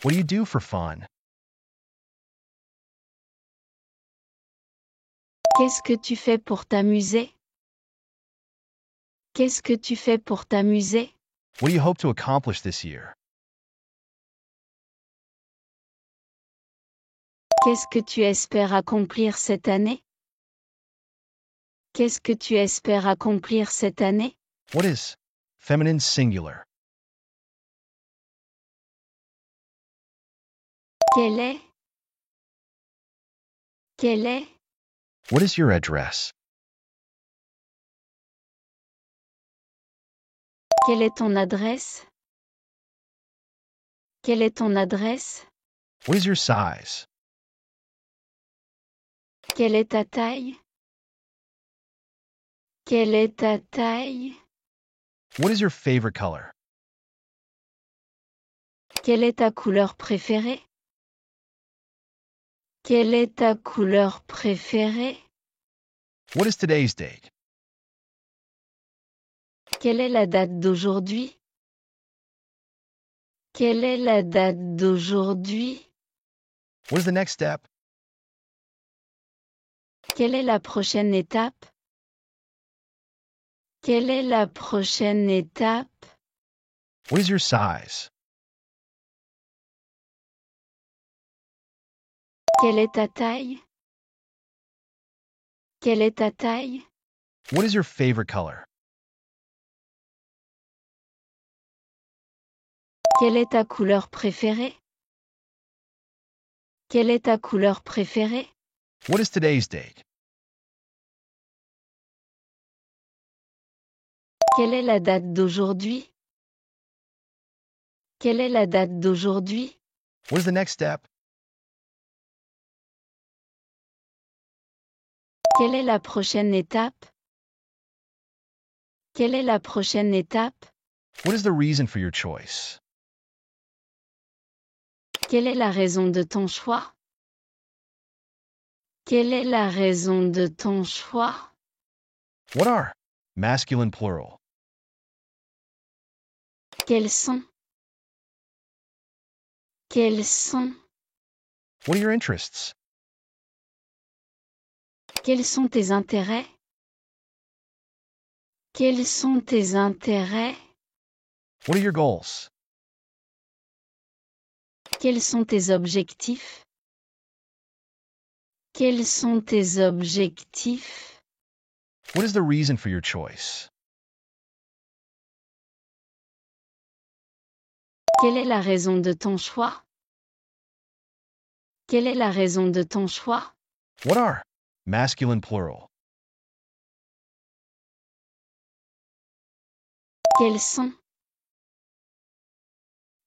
What do you do for fun? Qu'est-ce que tu fais pour t'amuser? Qu'est-ce que tu fais pour t'amuser? What do you hope to accomplish this year? Qu'est-ce que tu espères accomplir cette année? Qu'est-ce que tu espères accomplir cette année? What is feminine singular? Quel est? Quel est? What is your address? Quelle est ton adresse? Quelle est ton adresse? What is your size? Quelle est ta taille? Quelle est ta taille? What is your favorite color? Quelle est ta couleur préférée? Quelle est ta couleur préférée? What is today's date? Quelle est la date d'aujourd'hui? Quelle est la date d'aujourd'hui? What is the next step? Quelle est la prochaine étape? Quelle est la prochaine étape? What is your size? Quelle est ta taille? Quelle est ta taille? What is your favorite color? Quelle est ta couleur préférée? Quelle est ta couleur préférée? What is today's date? Quelle est la date d'aujourd'hui? Quelle est la date d'aujourd'hui? What is the next step? Quelle est la prochaine étape? Quelle est la prochaine étape? What is the reason for your choice? Quelle est la raison de ton choix? Quelle est la raison de ton choix? What are masculine plural? Quels sont? Quels sont? What are your interests? Quels sont tes intérêts? Quels sont tes intérêts? What are your goals? Quels sont tes objectifs? Quels sont tes objectifs? What is the reason for your choice? Quelle est la raison de ton choix? Quelle est la raison de ton choix? What are masculine plural? Quels sont?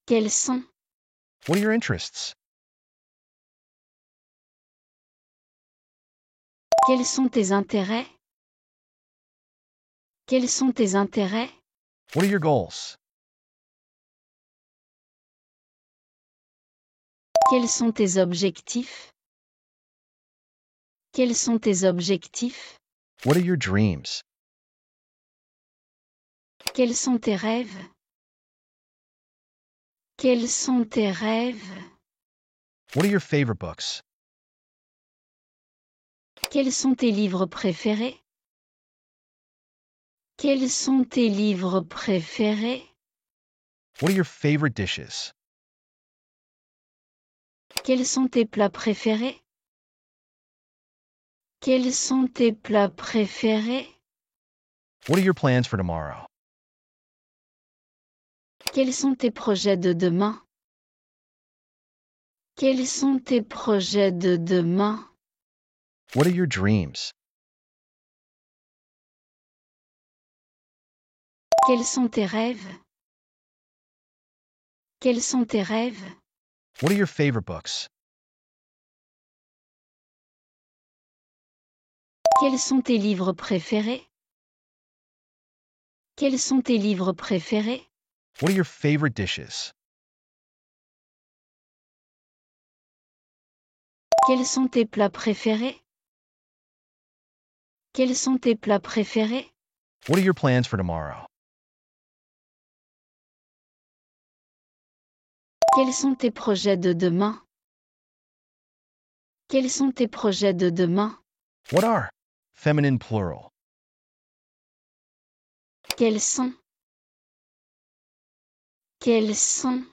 Quels sont? What are your interests? Quels sont tes intérêts? Quels sont tes intérêts? What are your goals? Quels sont tes objectifs? Quels sont tes objectifs? What are your dreams? Quels sont tes rêves? Quels sont tes rêves? What are your favorite books? Quels sont tes livres préférés? Quels sont tes livres préférés? What are your favorite dishes? Quels sont tes plats préférés? Quels sont tes plats préférés? What are your plans for tomorrow? Quels sont tes projets de demain? Quels sont tes projets de demain? What are your dreams? Quels sont tes rêves? Quels sont tes rêves? What are your favorite books? Quels sont tes livres préférés? Quels sont tes livres préférés? What are your favorite dishes? Quels sont tes plats préférés? Quels sont tes plats préférés? What are your plans for tomorrow? Quels sont tes projets de demain? Quels sont tes projets de demain? What are? Feminine plural. Quels sont? Quels sont?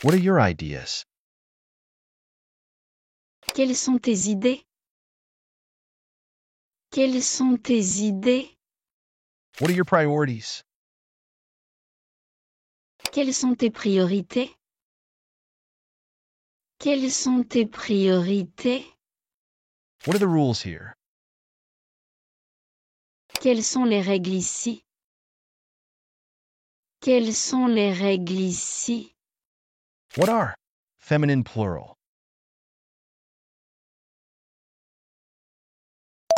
What are your ideas? Quelles sont tes idées? Quelles sont tes idées? What are your priorities? Quelles sont tes priorités? Quelles sont tes priorités? What are the rules here? Quelles sont les règles ici? Quelles sont les règles ici? What are? Feminine plural.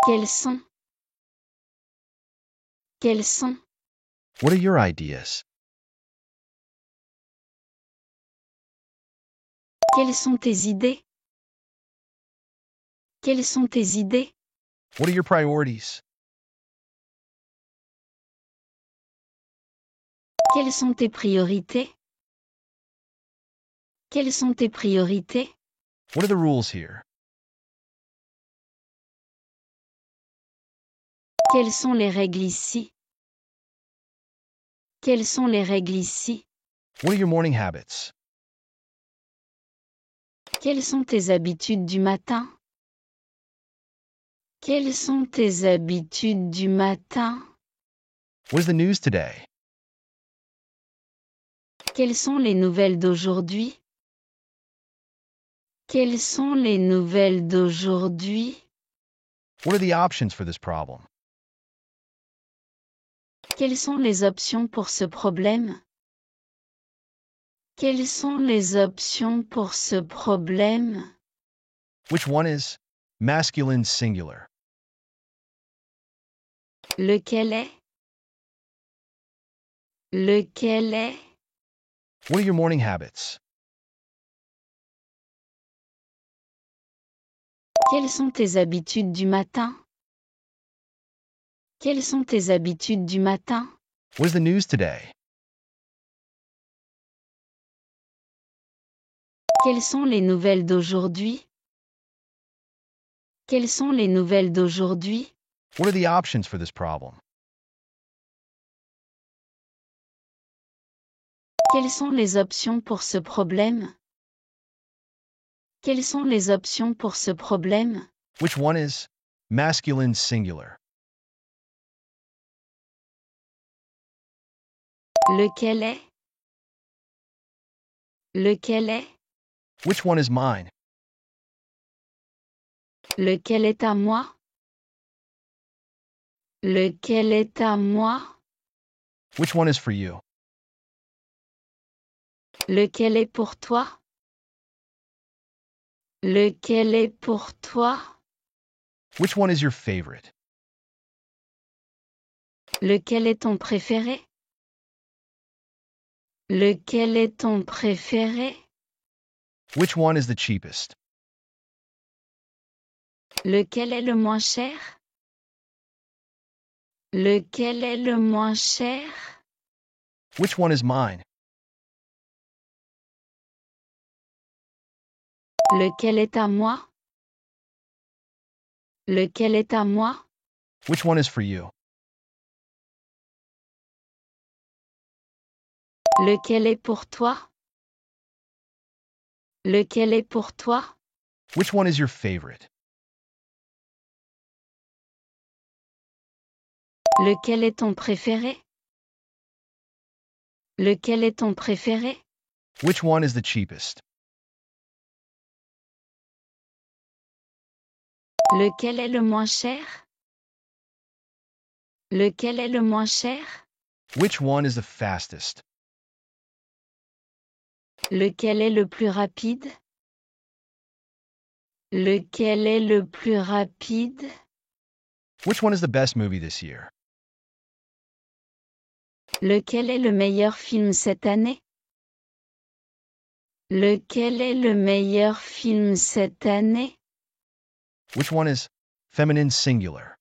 Quelles sont? Quelles sont? What are your ideas? Quelles sont tes idées? Quelles sont tes idées? What are your priorities? Quelles sont tes priorités? Quelles sont tes priorités? What are the rules here? Quelles sont les règles ici? Quelles sont les règles ici? What are your morning habits? Quelles sont tes habitudes du matin? Quelles sont tes habitudes du matin? What is the news today? Quelles sont les nouvelles d'aujourd'hui? Quelles sont les nouvelles d'aujourd'hui? What are the options for this problem? Quelles sont les options pour ce problème? Quelles sont les options pour ce problème? Which one is? Masculine singular. Lequel est? Lequel est? What are your morning habits? Quelles sont tes habitudes du matin? Quelles sont tes habitudes du matin? What is the news today? Quelles sont les nouvelles d'aujourd'hui? Quelles sont les nouvelles d'aujourd'hui? What are the options for this problem? Quelles sont les options pour ce problème? Quelles sont les options pour ce problème? Which one is? Masculine singular. Lequel est? Lequel est? Which one is mine? Lequel est à moi? Lequel est à moi? Which one is for you? Lequel est pour toi? Lequel est pour toi? Which one is your favorite? Lequel est ton préféré? Lequel est ton préféré? Which one is the cheapest? Lequel est le moins cher? Lequel est le moins cher? Which one is mine? Lequel est à moi? Lequel est à moi? Which one is for you? Lequel est pour toi? Lequel est pour toi? Which one is your favorite? Lequel est ton préféré? Lequel est ton préféré? Which one is the cheapest? Lequel est le moins cher? Lequel est le moins cher? Which one is the fastest? Lequel est le plus rapide? Lequel est le plus rapide? Which one is the best movie this year? Lequel est le meilleur film cette année? Lequel est le meilleur film cette année? Which one is feminine singular?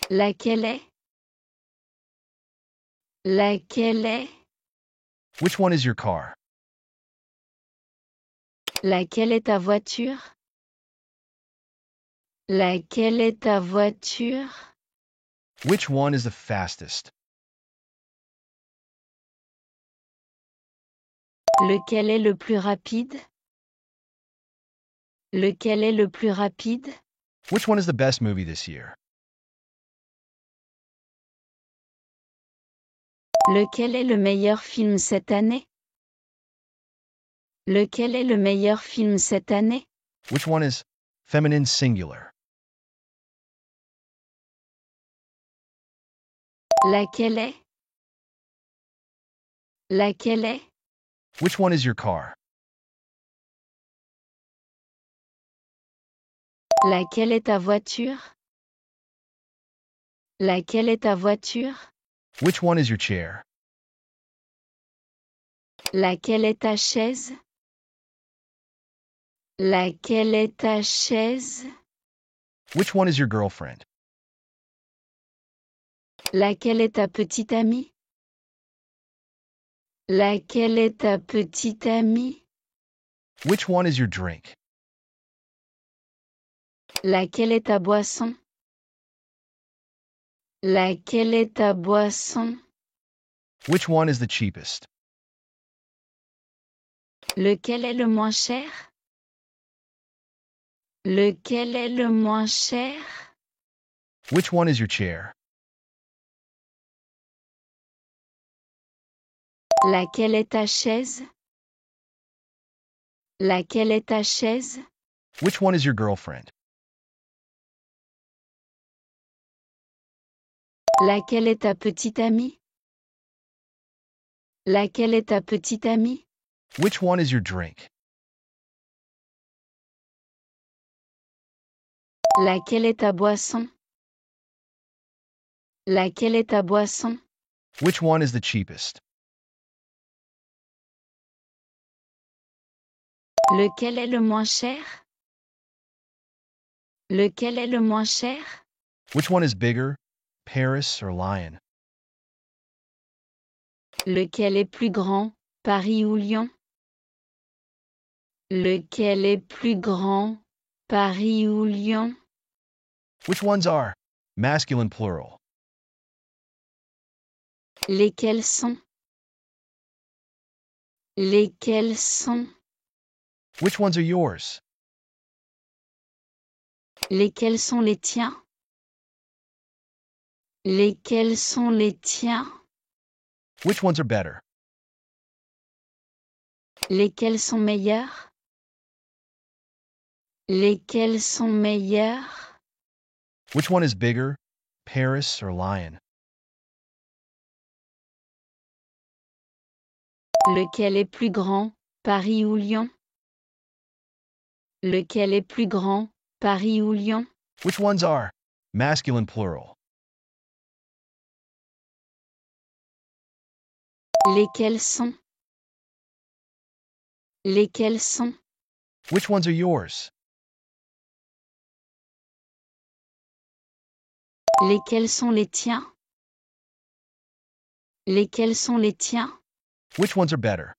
Laquelle est? Laquelle est? Which one is your car? Laquelle est ta voiture? Laquelle est ta voiture? Which one is the fastest? Lequel est le plus rapide? Lequel est le plus rapide? Which one is the best movie this year? Lequel est le meilleur film cette année? Lequel est le meilleur film cette année? Which one is feminine singular? Laquelle est? Laquelle est? Which one is your car? Laquelle est ta voiture? Laquelle est ta voiture? Which one is your chair? Laquelle est ta chaise? Laquelle est ta chaise? Which one is your girlfriend? Laquelle est ta petite amie? Laquelle est ta petite amie? Which one is your drink? Laquelle est ta boisson? Laquelle est ta boisson? Which one is the cheapest? Lequel est le moins cher? Lequel est le moins cher? Which one is your chair? Laquelle est ta chaise? Laquelle est ta chaise? Which one is your girlfriend? Laquelle est ta petite amie? Laquelle est ta petite amie? Which one is your drink? Laquelle est ta boisson? Laquelle est ta boisson? Which one is the cheapest? Lequel est le moins cher? Lequel est le moins cher? Which one is bigger, Paris or Lyon? Lequel est plus grand, Paris ou Lyon? Lequel est plus grand, Paris ou Lyon? Which ones are masculine plural? Lesquels sont? Lesquels sont? Which ones are yours? Lesquels sont les tiens? Lesquels sont les tiens? Which ones are better? Lesquels sont meilleurs? Lesquels sont meilleurs? Which one is bigger, Paris or Lyon? Lequel est plus grand, Paris ou Lyon? Lequel est plus grand, Paris ou Lyon? Which ones are masculine plural? Lesquels sont? Lesquels sont? Which ones are yours? Lesquels sont les tiens? Lesquels sont les tiens? Which ones are better?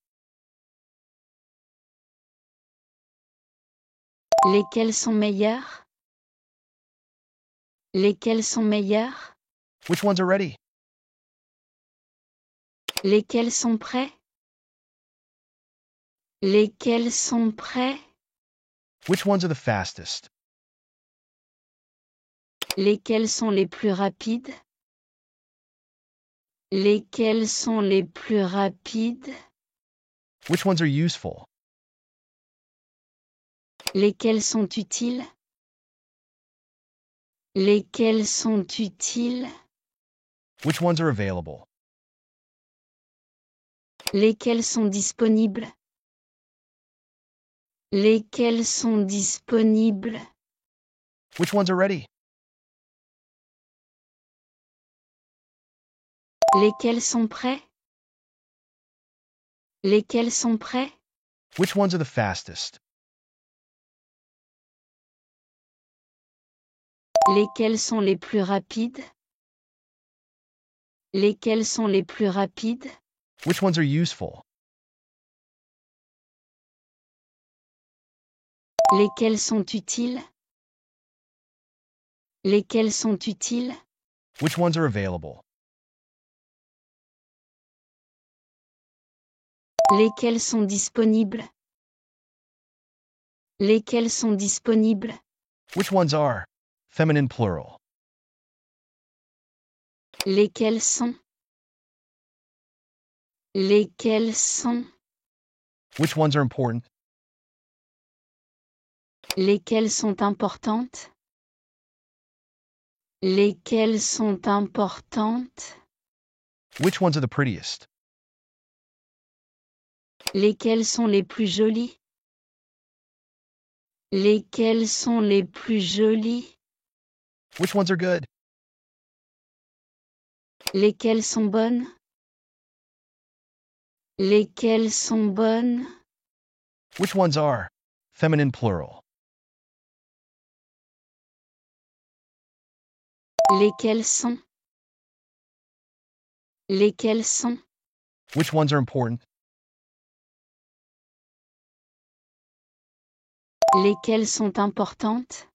Lesquels sont meilleurs? Lesquels sont meilleurs? Which ones are ready? Lesquels sont prêts? Lesquels sont prêts? Which ones are the fastest? Lesquels sont les plus rapides? Lesquels sont les plus rapides? Which ones are useful? Lesquels sont utiles? Lesquels sont utiles? Which ones are available? Lesquels sont disponibles? Lesquels sont disponibles? Which ones are ready? Lesquels sont prêts? Lesquels sont prêts? Which ones are the fastest? Lesquels sont les plus rapides? Lesquels sont les plus rapides? Which ones are useful? Lesquels sont utiles? Lesquels sont utiles? Which ones are available? Lesquels sont disponibles? Lesquels sont disponibles? Which ones are? Feminine plural. Lesquels sont? Lesquels sont? Which ones are important? Lesquelles sont importantes? Lesquelles sont importantes? Which ones are the prettiest? Lesquelles sont les plus jolies? Lesquelles sont les plus jolies? Which ones are good? Lesquelles sont bonnes? Lesquelles sont bonnes? Which ones are? Feminine plural. Lesquelles sont? Lesquelles sont? Which ones are important? Lesquelles sont importantes?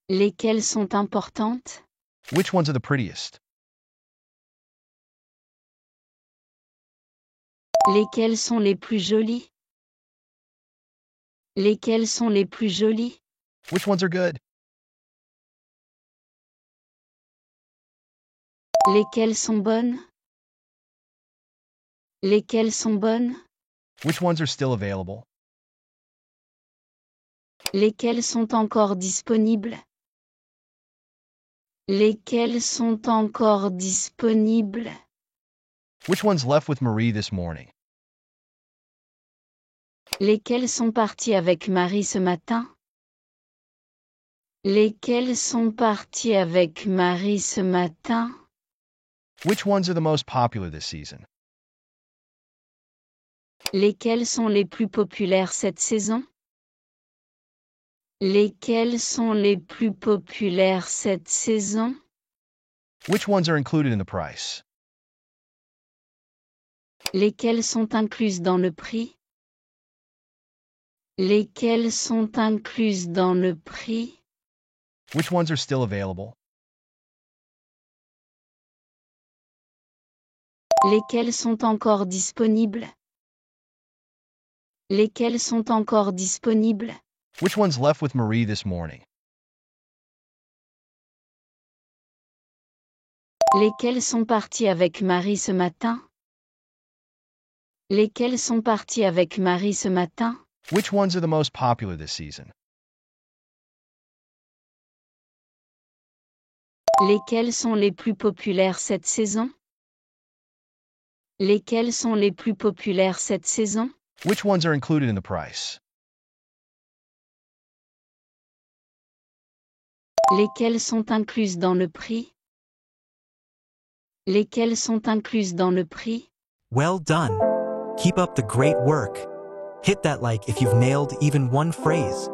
Lesquelles sont importantes? Which ones are the prettiest? Lesquelles sont les plus jolies? Lesquelles sont les plus jolies? Which ones are good? Lesquelles sont bonnes? Lesquelles sont bonnes? Which ones are still available? Lesquelles sont encore disponibles? Lesquelles sont encore disponibles? Which ones left with Marie this morning? Lesquelles sont parties avec Marie ce matin? Lesquelles sont parties avec Marie ce matin? Which ones are the most popular this season? Lesquelles sont les plus populaires cette saison? Lesquelles sont les plus populaires cette saison? Which ones are included in the price? Lesquelles sont incluses dans le prix? Lesquelles sont incluses dans le prix? Which ones are still available? Lesquelles sont encore disponibles? Lesquelles sont encore disponibles? Which ones left with Marie this morning? Lesquelles sont parties avec Marie ce matin? Lesquelles sont parties avec Marie ce matin? Which ones are the most popular this season? Lesquelles sont les plus populaires cette saison? Lesquelles sont les plus populaires cette saison? Which ones are included in the price? Lesquelles sont incluses dans le prix? Lesquelles sont incluses dans le prix? Well done. Keep up the great work. Hit that like if you've nailed even one phrase.